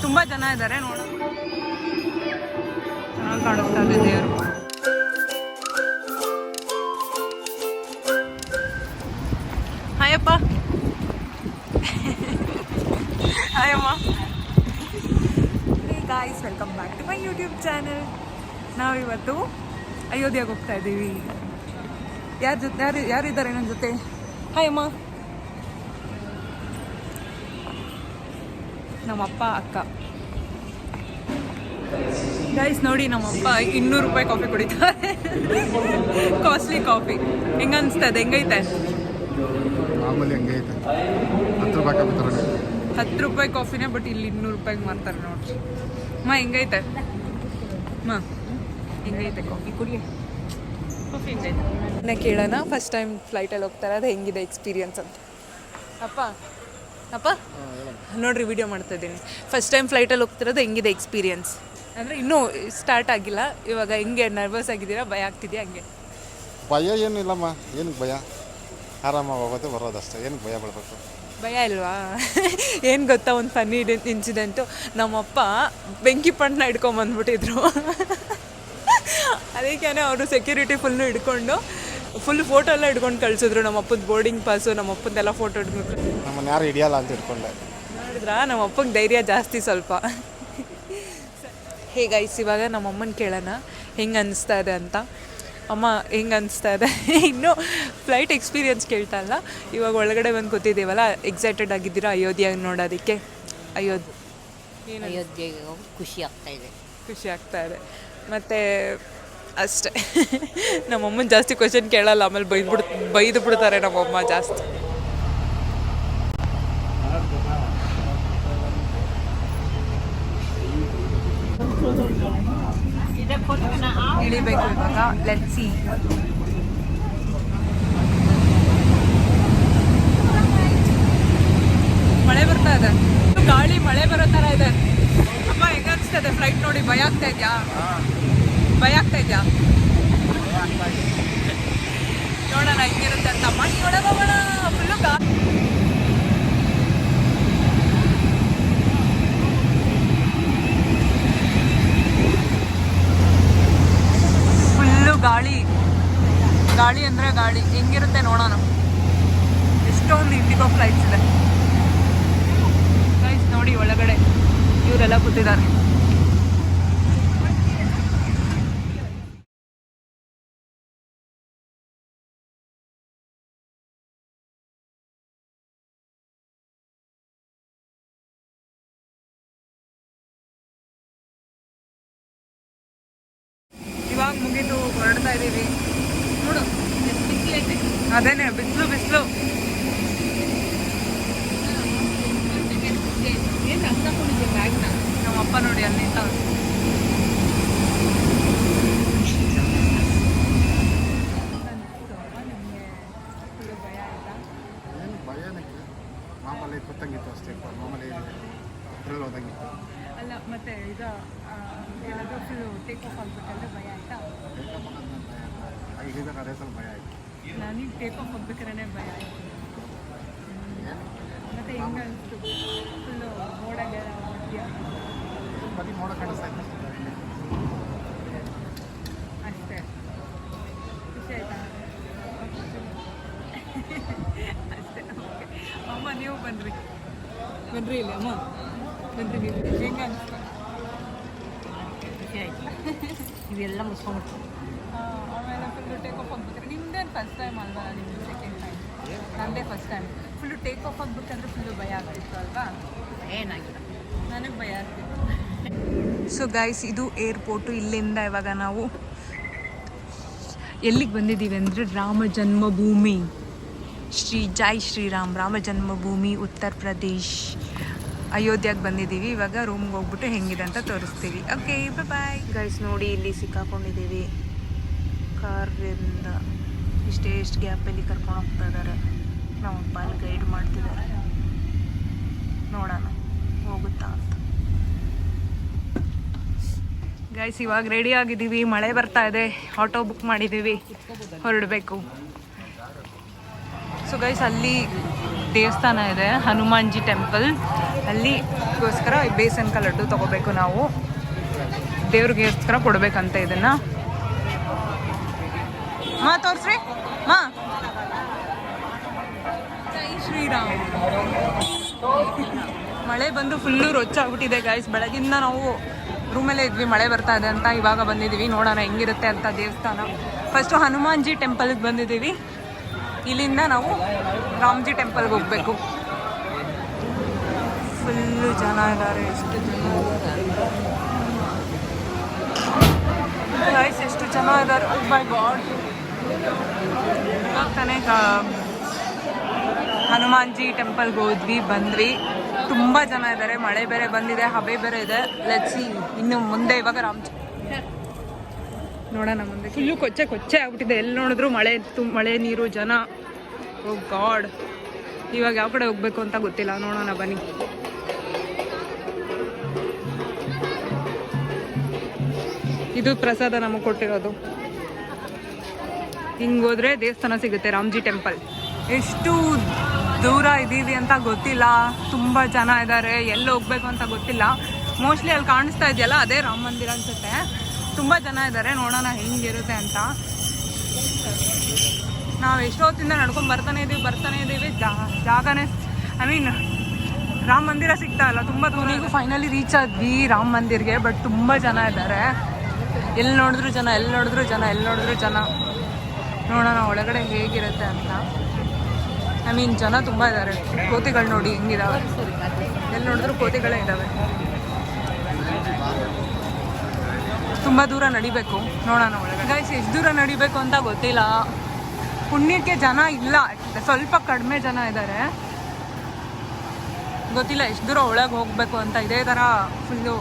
ತುಂಬ ಜನ ಇದ್ದಾರೆ ನೋಡೋಣ. ಚೆನ್ನಾಗಿ ಕಾಣಿಸ್ತಾ ಇದೆ ದೇವರು. ಹಾಯಪ್ಪ. ಹಾಯಮ್ಮ. Hey guys, welcome back to my YouTube channel. ನಾವಿವತ್ತು ಅಯೋಧ್ಯೆಗೆ ಹೋಗ್ತಾ ಇದ್ದೀವಿ. ಯಾರಿದ್ದಾರೆ ನನ್ನ ಜೊತೆ? ಹಾಯಮ್ಮ. ನಮ್ಮಪ್ಪ, ಅಕ್ಕ. ಗೈಸ್ ನೋಡಿ, ನಮ್ಮಪ್ಪ 200 ರೂಪಾಯಿ ಕಾಫಿ ಕುಡಿತಾರೆ. Costly coffee. ಹೆಂಗ ಅನಿಸ್ತದೆ? ಹೆಂಗೈತೆ? ಮಾಮೂಲಿ ಹಂಗೈತೆ. 10 ರೂಪಾಯಿ ಕಾಫಿನೇ, ಬಟ್ ಇಲ್ಲಿ 200 ರೂಪಾಯಿಗೆ ಮಾರ್ತಾರೆ ನೋಡ್ರಿ. ಹೆಂಗೈತೆ? ಹೆಂಗೈತೆ ಕಾಫಿ? ಕುಡಿಯ ಕಾಫಿ ಹೆಂಗೈತೆ? ಕೇಳೋಣ. ಫಸ್ಟ್ ಟೈಮ್ ಫ್ಲೈಟಲ್ಲಿ ಹೋಗ್ತಾರೆ, ಅದು ಹೆಂಗಿದೆ ಎಕ್ಸ್ಪೀರಿಯನ್ಸ್ ಅಂತ. ಅಪ್ಪ ನೋಡ್ರಿ, ವಿಡಿಯೋ ಮಾಡ್ತಾ ಇದ್ದೀನಿ. ಫಸ್ಟ್ ಟೈಮ್ ಫ್ಲೈಟಲ್ಲಿ ಹೋಗ್ತಿರೋದು ಹೆಂಗಿದೆ ಎಕ್ಸ್ಪೀರಿಯನ್ಸ್ ಅಂದರೆ ಇನ್ನೂ ಸ್ಟಾರ್ಟ್ ಆಗಿಲ್ಲ. ಇವಾಗ ಹೆಂಗೆ ನರ್ವಸ್ ಆಗಿದ್ದೀರಾ? ಭಯ ಆಗ್ತಿದೆಯಾ? ಹಂಗೆ ಭಯ ಏನಿಲ್ಲಮ್ಮ. ಏನಕ್ಕೆ ಭಯ? ಆರಾಮಾಗಿ ಹೋಗೋದು ಬರೋದಷ್ಟೇ. ಏನಕ್ಕೆ ಭಯ ಪಡಬೇಕು? ಭಯ ಇಲ್ವಾ? ಏನು ಗೊತ್ತಾ, ಒಂದು ಫನ್ನಿ ಇನ್ಸಿಡೆಂಟು. ನಮ್ಮಪ್ಪ ಬೆಂಕಿ ಪಣ್ಣನ ಹಿಡ್ಕೊಂಬಂದ್ಬಿಟ್ಟಿದ್ರು. ಅದಕ್ಕೆ ಅವರು ಸೆಕ್ಯೂರಿಟಿ ಫುಲ್ಲು ಹಿಡ್ಕೊಂಡು ಫುಲ್ ಫೋಟೋ ಎಲ್ಲ ಹಿಡ್ಕೊಂಡು ಕಳಿಸಿದ್ರು. ನಮ್ಮಪ್ಪನ ಬೋರ್ಡಿಂಗ್ ಪಾಸು, ನಮ್ಮಪ್ಪಂದೆಲ್ಲ ಫೋಟೋ ಹಿಡ್ಕೊಂಡು. ನಮ್ಮನ್ನು ಯಾರು ಹಿಡಿಯಲ್ಲ ಅಂತ ಹಿಡ್ಕೊಂಡೆ. ನೋಡಿದ್ರಾ, ನಮ್ಮಪ್ಪಂಗೆ ಧೈರ್ಯ ಜಾಸ್ತಿ ಸ್ವಲ್ಪ. ಹೇಗಾಯ್ತು? ಇವಾಗ ನಮ್ಮಮ್ಮನ ಕೇಳೋಣ ಹೆಂಗೆ ಅನಿಸ್ತಾ ಇದೆ ಅಂತ. ಅಮ್ಮ, ಹೆಂಗೆ ಅನಿಸ್ತಾ ಇದೆ? ಇನ್ನೂ ಫ್ಲೈಟ್ ಎಕ್ಸ್ಪೀರಿಯನ್ಸ್ ಕೇಳ್ತಾ ಇಲ್ಲ. ಇವಾಗ ಒಳಗಡೆ ಬಂದು ಕೂತಿದ್ದೀವಲ್ಲ, ಎಕ್ಸೈಟೆಡ್ ಆಗಿದ್ದೀರಾ ಅಯೋಧ್ಯೆ ನೋಡೋದಕ್ಕೆ? ಅಯೋಧ್ಯೆಗೆ ಖುಷಿ ಆಗ್ತಾ ಇದೆ. ಮತ್ತು ಅಷ್ಟೇ. ನಮ್ಮಮ್ಮನ ಜಾಸ್ತಿ ಕ್ವಶನ್ ಕೇಳಲ್ಲ, ಆಮೇಲೆ ಬೈದು ಬಿಡ್ತಾರೆ ನಮ್ಮಮ್ಮ ಜಾಸ್ತಿ. ಇಳಿಬೇಕು ಇವಾಗ. Let's see. ಮಳೆ ಬರ್ತಾ ಇದೆ, ಗಾಳಿ ಮಳೆ ಬರೋ ಥರ ಇದೆ. ಅಮ್ಮ, ಹೆಂಗ ಅನಿಸ್ತದೆ ಫ್ಲೈಟ್ ನೋಡಿ? ಭಯ ಆಗ್ತಾ ಇದೆಯಾ? ನೋಡೋಣ ಹೆಂಗಿರುತ್ತೆ ಅಂತ. ಮಣ್ಣು ಒಳಗೆ ಹೋಗೋಣ. ಫುಲ್ಲು ಗಾಳಿ ಅಂದರೆ ಗಾಳಿ. ಹೆಂಗಿರುತ್ತೆ ನೋಡೋಣ. ಎಷ್ಟೊಂದು ಇಂಡಿಗೋ ಫ್ಲೈಟ್ಸ್ ಇದೆ ಗೈಸ್. ನೋಡಿ ಒಳಗಡೆ ಇವರೆಲ್ಲ ಕೂತಿದ್ದಾರೆ. ಇವಾಗ ಮುಗಿದು ಹೊರಡ್ತಾ ಇದ್ದೀವಿ. ನೋಡು, ಬಿಸಿಲೈತೆ. ಅದೇನೆ, ಬಿಸಿಲು. ನಮ್ಮಪ್ಪ ನೋಡಿ ಅಲ್ಲಿ ನಿಂತವ್ರು. ಮಾಮೂಲಿ ಗೊತ್ತಂಗಿತ್ತು ಅಷ್ಟೇ. ಮಾಮೂಲಿ ಅದ್ರಲ್ಲಿ ಹೋದಂಗಿತ್ತು. ಅಲ್ಲ, ಮತ್ತೆ ಈಗ ಏನಾದರೂ ಫುಲ್ಲು ಟೇಕ್ ಆಫ್ ಆಗ್ಬೇಕಂದ್ರೆ ಭಯ ಆಯ್ತಾ? ಈಗ ಅದೇ ಸ್ವಲ್ಪ ಭಯ ಆಯಿತು. ನನಗೆ ಟೇಕ್ ಆಫ್ ಆಗ್ಬೇಕಾದ್ರೆ ಭಯ ಆಯಿತು. ಮತ್ತು ಹೆಂಗೆ ಅನಿಸ್ತು? ಫುಲ್ಲು ಮೋಡಗೆಲ್ಲ ಬರೀ ಮೋಡ ಕಾಣಿಸ್ತಾ ಇತ್ತು ಅಷ್ಟೇ. ಖುಷಿ ಆಯ್ತಾ? ಅಷ್ಟೇ. ಓಕೆ ಅಮ್ಮ, ನೀವು ಬನ್ನಿರಿ ಇಲ್ಲಿ. ಅಮ್ಮ ಬನ್ನಿರಿ ನೀವು. ಹೆಂಗೆ ಅನಿಸ್ತು? ಖುಷಿ ಆಯಿತು. ಇವೆಲ್ಲ ಮುಗಿಸ್ಕೊಂಡ್ಬಿಟ್ಟು ಆಮೇಲೆ ಫುಲ್ಲು ಟೇಕ್ ಆಫ್ ಆಗ್ಬೇಕಾದ್ರೆ ನಿಮ್ದೇನು ಫಸ್ಟ್ ಟೈಮ್ ಅಲ್ವಾ? ನಿಮ್ಮದು ಸೆಕೆಂಡ್ ಟೈಮ್. ನನ್ನದೇ first time. Full take off ಆಗ್ಬೇಕಂದ್ರೆ ಫುಲ್ಲು ಭಯ ಆಗ್ತಿತ್ತು ಅಲ್ವಾ? ಏನಾಗಿಲ್ಲ, ನನಗೆ ಭಯ ಆಗ್ತಿತ್ತು. ಸೊ ಗೈಸ್, ಇದು ಏರ್ಪೋರ್ಟು. ಇಲ್ಲಿಂದ ಇವಾಗ ನಾವು ಎಲ್ಲಿಗೆ ಬಂದಿದ್ದೀವಿ ಅಂದರೆ ರಾಮ ಜನ್ಮಭೂಮಿ, ಜೈ ಶ್ರೀರಾಮ್ ರಾಮ ಜನ್ಮಭೂಮಿ, ಉತ್ತರ ಪ್ರದೇಶ್, ಅಯೋಧ್ಯೆಗೆ ಬಂದಿದ್ದೀವಿ. ಇವಾಗ ರೂಮ್ಗೆ ಹೋಗ್ಬಿಟ್ಟು ಹೆಂಗಿದೆ ಅಂತ ತೋರಿಸ್ತೀವಿ. Okay, bye guys. ನೋಡಿ, ಇಲ್ಲಿ ಸಿಕ್ಕಾಕೊಂಡಿದ್ದೀವಿ. ಕಾರಿಂದ ಎಷ್ಟು ಗ್ಯಾಪಲ್ಲಿ ಕರ್ಕೊಂಡು ಹೋಗ್ತಾ ಇದ್ದಾರೆ. ನಮ್ಮಪ್ಪ ಅಲ್ಲಿ ಗೈಡ್ ಮಾಡ್ತಿದ್ದಾರೆ. ನೋಡೋಣ ಹೋಗುತ್ತಾ ಅಂತ. ಗೈಸ್, ಇವಾಗ ರೆಡಿ ಆಗಿದ್ದೀವಿ. ಮಳೆ ಬರ್ತಾ ಇದೆ. ಆಟೋ ಬುಕ್ ಮಾಡಿದ್ದೀವಿ, ಹೊರಡಬೇಕು. ಸೊ ಗೈಸ್, ಅಲ್ಲಿ ದೇವಸ್ಥಾನ ಇದೆ, ಹನುಮಾನ್ಜಿ ಟೆಂಪಲ್. ಅಲ್ಲಿಗೋಸ್ಕರ ಬೇಸನ್ ಲಡ್ಡು ತೊಗೋಬೇಕು ನಾವು, ದೇವ್ರಿಗೋಸ್ಕರ ಕೊಡಬೇಕಂತ ಇದನ್ನು. ಮಾ ತೋರಿಸ್ರಿ ಮಾ. ಜೈ ಶ್ರೀರಾಮ್. ಮಳೆ ಬಂದು ಫುಲ್ಲು ರೊಚ್ಚಾಗ್ಬಿಟ್ಟಿದೆ ಗಾಯ್ಸ್. ಬೆಳಗಿಂದ ನಾವು ರೂಮಲ್ಲೇ ಇದ್ವಿ, ಮಳೆ ಬರ್ತಾ ಇದೆ ಅಂತ. ಇವಾಗ ಬಂದಿದ್ದೀವಿ, ನೋಡೋಣ ಹೆಂಗಿರುತ್ತೆ ಅಂತ ದೇವಸ್ಥಾನ. ಫಸ್ಟು ಹನುಮಾನ್ಜಿ ಟೆಂಪಲ್ಗೆ ಬಂದಿದ್ದೀವಿ, ಇಲ್ಲಿಂದ ನಾವು ರಾಮ್ಜಿ ಟೆಂಪಲ್ಗೆ ಹೋಗಬೇಕು. ಫುಲ್ಲು ಜನ ಇದ್ದಾರೆ, ಎಷ್ಟು ಜನ ಇದ್ದಾರೆ ಗಾಯ್ಸ್, ಎಷ್ಟು ಜನ ಇದ್ದಾರೆ. ಓ ಮೈ ಗಾಡ್. ಇವಾಗ ತಾನೇ ಹನುಮಾನ್ಜಿ ಟೆಂಪಲ್ಗೆ ಹೋದ್ವಿ, ಬಂದ್ವಿ. ತುಂಬ ಜನ ಇದ್ದಾರೆ, ಮಳೆ ಬೇರೆ ಬಂದಿದೆ, ಹಬೆ ಬೇರೆ ಇದೆ. ಲೆಟ್ಸಿ ಇನ್ನು ಮುಂದೆ ಇವಾಗ ರಾಮ್ಜಿ ನೋಡೋಣ. ಮುಂದೆ ಫುಲ್ಲು ಕೊಚ್ಚೆ ಆಗ್ಬಿಟ್ಟಿದೆ, ಎಲ್ಲಿ ನೋಡಿದ್ರು ಮಳೆ ನೀರು ಜನ. ಓ ಗಾಡ್. ಇವಾಗ ಯಾವ ಕಡೆ ಹೋಗ್ಬೇಕು ಅಂತ ಗೊತ್ತಿಲ್ಲ, ನೋಡೋಣ ಬನ್ನಿ. ಇದು ಪ್ರಸಾದ ನಮಗೆ ಕೊಟ್ಟಿರೋದು. ಹಿಂಗೋದ್ರೆ ದೇವಸ್ಥಾನ ಸಿಗುತ್ತೆ, ರಾಮ್ಜಿ ಟೆಂಪಲ್. ಎಷ್ಟು ದೂರ ಇದ್ದೀವಿ ಅಂತ ಗೊತ್ತಿಲ್ಲ, ತುಂಬ ಜನ ಇದ್ದಾರೆ, ಎಲ್ಲಿ ಹೋಗ್ಬೇಕು ಅಂತ ಗೊತ್ತಿಲ್ಲ. ಮೋಸ್ಟ್ಲಿ ಅಲ್ಲಿ ಕಾಣಿಸ್ತಾ ಇದೆಯಲ್ಲ ಅದೇ ರಾಮ ಮಂದಿರ ಅನ್ಸುತ್ತೆ. ತುಂಬ ಜನ ಇದ್ದಾರೆ, ನೋಡೋಣ ಹೆಂಗಿರುತ್ತೆ ಅಂತ. ನಾವು ಎಷ್ಟೊತ್ತಿಂದ ನಡ್ಕೊಂಡು ಬರ್ತಾನೆ ಇದ್ದೀವಿ. ಜಾಗನೇ ರಾಮ ಮಂದಿರ ಸಿಗ್ತಾ ಇಲ್ಲ, ತುಂಬ ದೂರ. ಈಗ ಫೈನಲಿ ರೀಚ್ ಆದ್ವಿ ರಾಮ ಮಂದಿರ್ಗೆ. ಬಟ್ ತುಂಬ ಜನ ಇದ್ದಾರೆ, ಎಲ್ಲಿ ನೋಡಿದ್ರು ಜನ. ನೋಡೋಣ ಒಳಗಡೆ ಹೇಗಿರುತ್ತೆ ಅಂತ. ಜನ ತುಂಬ ಇದ್ದಾರೆ. ಕೋತಿಗಳು ನೋಡಿ ಹೆಂಗಿದಾವೆ, ಎಲ್ಲಿ ನೋಡಿದ್ರು ಕೋತಿಗಳೇ ಇದ್ದಾವೆ. ತುಂಬ ದೂರ ನಡಿಬೇಕು, ನೋಡೋಣ ಒಳಗಡೆ. ಗೈಸ್ ಎಷ್ಟು ದೂರ ನಡಿಬೇಕು ಅಂತ ಗೊತ್ತಿಲ್ಲ. ಪುಣ್ಯಕ್ಕೆ ಜನ ಇಲ್ಲ, ಸ್ವಲ್ಪ ಕಡಿಮೆ ಜನ ಇದ್ದಾರೆ. ಗೊತ್ತಿಲ್ಲ ಎಷ್ಟು ದೂರ ಒಳಗೆ ಹೋಗಬೇಕು ಅಂತ. ಇದೇ ಥರ ಫುಲ್ಲು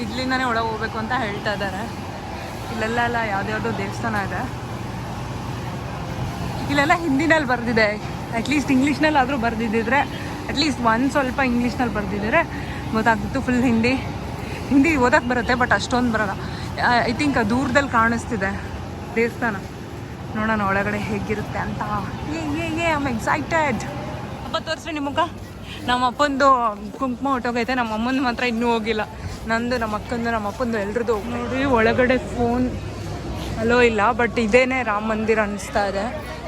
ಇಡ್ಲಿಂದನೇ ಒಳಗೆ ಹೋಗ್ಬೇಕು ಅಂತ ಹೇಳ್ತಾ ಇದ್ದಾರೆ. ಇಲ್ಲೆಲ್ಲ ಯಾವುದ್ಯಾವುದೋ ದೇವಸ್ಥಾನ ಇದೆ. ಇಲ್ಲೆಲ್ಲ ಹಿಂದಿನಲ್ಲಿ ಬರೆದಿದೆ. ಅಟ್ಲೀಸ್ಟ್ ಇಂಗ್ಲೀಷ್ನಲ್ಲಿ ಆದರೂ ಬರೆದಿದ್ದಿದ್ರೆ, ಅಟ್ಲೀಸ್ಟ್ ಸ್ವಲ್ಪ ಇಂಗ್ಲೀಷ್ನಲ್ಲಿ ಬರೆದಿದ್ದರೆ ಗೊತ್ತಾಗ್ತಿತ್ತು. ಫುಲ್ ಹಿಂದಿ ಓದಕ್ಕೆ ಬರುತ್ತೆ, ಬಟ್ ಅಷ್ಟೊಂದು ಬರೋಲ್ಲ. ಐ ಥಿಂಕ್ ದೂರದಲ್ಲಿ ಕಾಣಿಸ್ತಿದೆ ದೇವಸ್ಥಾನ. ನೋಡೋಣ ಒಳಗಡೆ ಹೇಗಿರುತ್ತೆ ಅಂತ. I am excited. ಅಪ್ಪ ತೋರಿಸ್ರಿ ನಿಮ್ಮ ಮುಖ. ನಮ್ಮ ಅಪ್ಪಂದು ಕುಂಕುಮ ಹೊಟ್ಟೋಗೈತೆ, ನಮ್ಮ ಅಮ್ಮಂದು ಮಾತ್ರ ಇನ್ನೂ ಹೋಗಿಲ್ಲ. ನಂದು, ನಮ್ಮ ಅಪ್ಪಂದು ಎಲ್ರದ್ದು. ನೋಡಿ ಒಳಗಡೆ ಫೋನ್ ಅಲೋ ಇಲ್ಲ, ಬಟ್ ಇದೇನೇ ರಾಮ ಮಂದಿರ ಅನ್ನಿಸ್ತಾ ಇದೆ.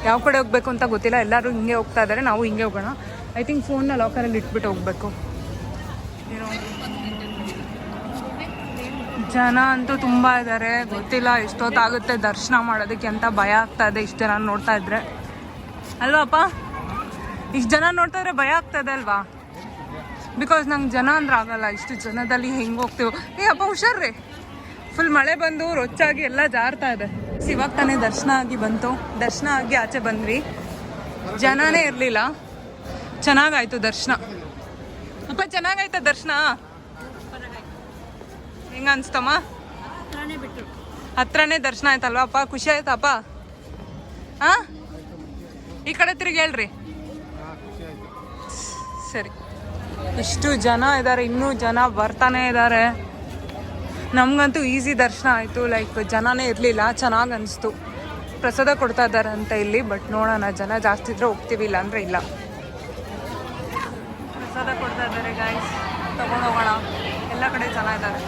ಯಾವ ಕಡೆ ಹೋಗ್ಬೇಕು ಅಂತ ಗೊತ್ತಿಲ್ಲ, ಎಲ್ಲರೂ ಹಿಂಗೆ ಹೋಗ್ತಾ ಇದ್ದಾರೆ, ನಾವು ಹಿಂಗೆ ಹೋಗೋಣ. ಐ ಥಿಂಕ್ ಫೋನ್ನ ಲಾಕರಲ್ಲಿ ಇಟ್ಬಿಟ್ಟು ಹೋಗ್ಬೇಕು. ಜನ ಅಂತೂ ತುಂಬ ಇದ್ದಾರೆ, ಗೊತ್ತಿಲ್ಲ ಎಷ್ಟೊತ್ತಾಗುತ್ತೆ ದರ್ಶನ ಮಾಡೋದಕ್ಕೆ ಅಂತ. ಭಯ ಆಗ್ತಾ ಇದೆ ಇಷ್ಟು ಜನ ನೋಡ್ತಾ ಇದ್ರೆ ಅಲ್ವಾ ಅಪ್ಪ? ಇಷ್ಟು ಜನ ನೋಡ್ತಾ ಇದ್ರೆ ಭಯ ಆಗ್ತಾ ಇದೆ ಅಲ್ವಾ? ಬಿಕಾಸ್ ನಂಗೆ ಜನ ಅಂದ್ರೆ ಆಗಲ್ಲ, ಇಷ್ಟು ಜನದಲ್ಲಿ ಹೆಂಗೆ ಹೋಗ್ತೀವೋ. ಅಪ್ಪ ಹುಷಾರ್ರಿ, ಫುಲ್ ಮಳೆ ಬಂದು ರೊಚ್ಚಾಗಿ ಎಲ್ಲ ಜಾರ್ತಾ ಇದೆ. ಇವಾಗ ತಾನೇ ದರ್ಶನ ಆಗಿ ಆಚೆ ಬಂದ್ವಿ. ಜನನೇ ಇರಲಿಲ್ಲ, ಚೆನ್ನಾಗಾಯ್ತು ದರ್ಶನ. ಅಪ್ಪ ಚೆನ್ನಾಗಾಯ್ತಾ ದರ್ಶನ? ಹೆಂಗ ಅನ್ಸ್ತಮ್ಮ? ಹತ್ರನೇ ದರ್ಶನ ಆಯ್ತಲ್ವಾ ಅಪ್ಪ? ಖುಷಿ ಆಯ್ತಪ್ಪ? ಹಾಂ, ಈ ಕಡೆ ತಿರುಗಿ ಹೇಳ್ರಿ. ಸರಿ, ಇಷ್ಟು ಜನ ಇದ್ದಾರೆ, ಇನ್ನೂ ಜನ ಬರ್ತಾನೆ ಇದ್ದಾರೆ. ನಮಗಂತೂ ಈಸಿ ದರ್ಶನ ಆಯಿತು. ಲೈಕ್ ಜನನೇ ಇರಲಿಲ್ಲ, ಚೆನ್ನಾಗಿ ಅನಿಸ್ತು. ಪ್ರಸಾದ ಕೊಡ್ತಾ ಇದ್ದಾರೆ ಅಂತ ಇಲ್ಲಿ. ಬಟ್ ನೋಡೋಣ, ಜನ ಜಾಸ್ತಿ ಇದ್ರೆ ಹೋಗ್ತೀವಿ, ಇಲ್ಲ ಅಂದರೆ ಇಲ್ಲ. ಪ್ರಸಾದ ಕೊಡ್ತಾ ಇದ್ದಾರೆ ಗಾಯ್ಸ್, ತಗೊಂಡೋಗೋಣ. ಎಲ್ಲ ಕಡೆ ಜನ ಇದ್ದಾರೆ.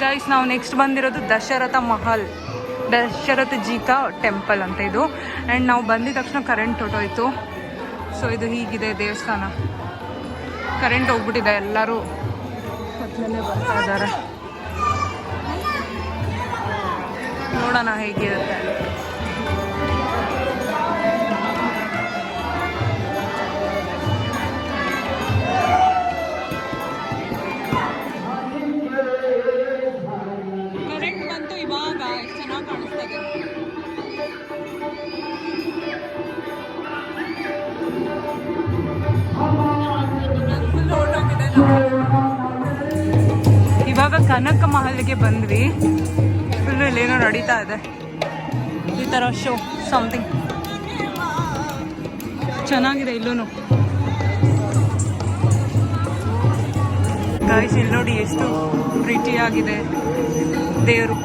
ಗೈಸ್ ನಾವು ನೆಕ್ಸ್ಟ್ ಬಂದಿರೋದು ದಶರಥ ಜಿ ಕಾ ಟೆಂಪಲ್ ಅಂತ ಇದು. ಆ್ಯಂಡ್ ನಾವು ಬಂದಿದ ತಕ್ಷಣ ಕರೆಂಟ್ ಹೊಟ್ಟೋಯ್ತು. ಸೊ ಇದು ಹೀಗಿದೆ ದೇವಸ್ಥಾನ. ಕರೆಂಟ್ ಹೋಗ್ಬಿಟ್ಟಿದೆ, ಎಲ್ಲರೂ ಕತ್ಲಲ್ಲೇ ಬರ್ತಾ ಇದ್ದಾರೆ. ನೋಡೋಣ ಹೇಗಿರುತ್ತೆ. ಕರೆಂಟ್ ಬಂತು ಇವಾಗ, ಎಷ್ಟು ಚೆನ್ನಾಗಿ ಕಾಣಿಸ್ತಾ ಇದೆ. ಇವಾಗ ಕನಕ ಮಹಲ್ಗೆ ಬಂದ್ವಿ. ಫುಲ್ ಇಲ್ಲೇನೋ ನಡೀತಾ ಇದೆ, ಈ ಥರ ಶೋ ಸಮಥಿಂಗ್. ಚೆನ್ನಾಗಿದೆ ಇಲ್ಲೂ. ಗಾಯ್ಸ್ ಇಲ್ಲಿ ನೋಡಿ ಎಷ್ಟು ಪ್ರೀತಿಯಾಗಿದೆ ದೇವರು.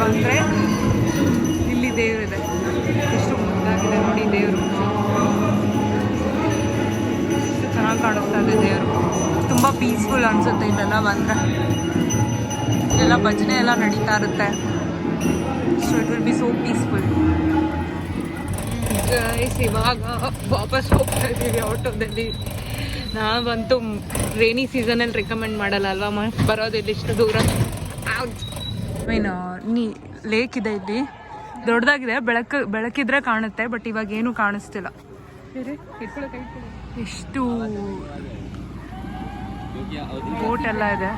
ಬಂದರೆ ಇಲ್ಲಿ ದೇವರಿದೆ. ಎಷ್ಟು ಮುದ್ದಾಗಿದೆ ನೋಡಿ ದೇವರು. ಎಷ್ಟು ಚೆನ್ನಾಗಿ ಕಾಣಿಸ್ತಾ ಇದೆ ದೇವರು. ತುಂಬ ಪೀಸ್ಫುಲ್ ಅನಿಸುತ್ತೆ ಇದೆಲ್ಲ ಬಂದರೆ. ಇಲ್ಲೆಲ್ಲ ಭಜನೆ ಎಲ್ಲ ನಡೀತಾ ಇರುತ್ತೆ. So it will be so peaceful. ಇವಾಗ ವಾಪಸ್ ಹೋಗ್ತಾ ಇದ್ದೀವಿ ಆಟೋದಲ್ಲಿ. ನಾವಂತೂ ರೇನಿ ಸೀಸನಲ್ಲಿ ರೆಕಮೆಂಡ್ ಮಾಡಲ್ಲ ಅಲ್ವಾ ಬರೋದಿಲ್ಲ ಇಷ್ಟು ದೂರ. ನೀ ಲೇಕ್ ಇದೆ ಇಲ್ಲಿ, ದೊಡ್ಡದಾಗಿದೆ. ಬೆಳಕಿದ್ರೆ ಕಾಣುತ್ತೆ, ಬಟ್ ಇವಾಗ ಏನು ಕಾಣಿಸ್ತಿಲ್ಲ. ಎಷ್ಟು ಬೋಟ್ ಎಲ್ಲ ಇದೆ.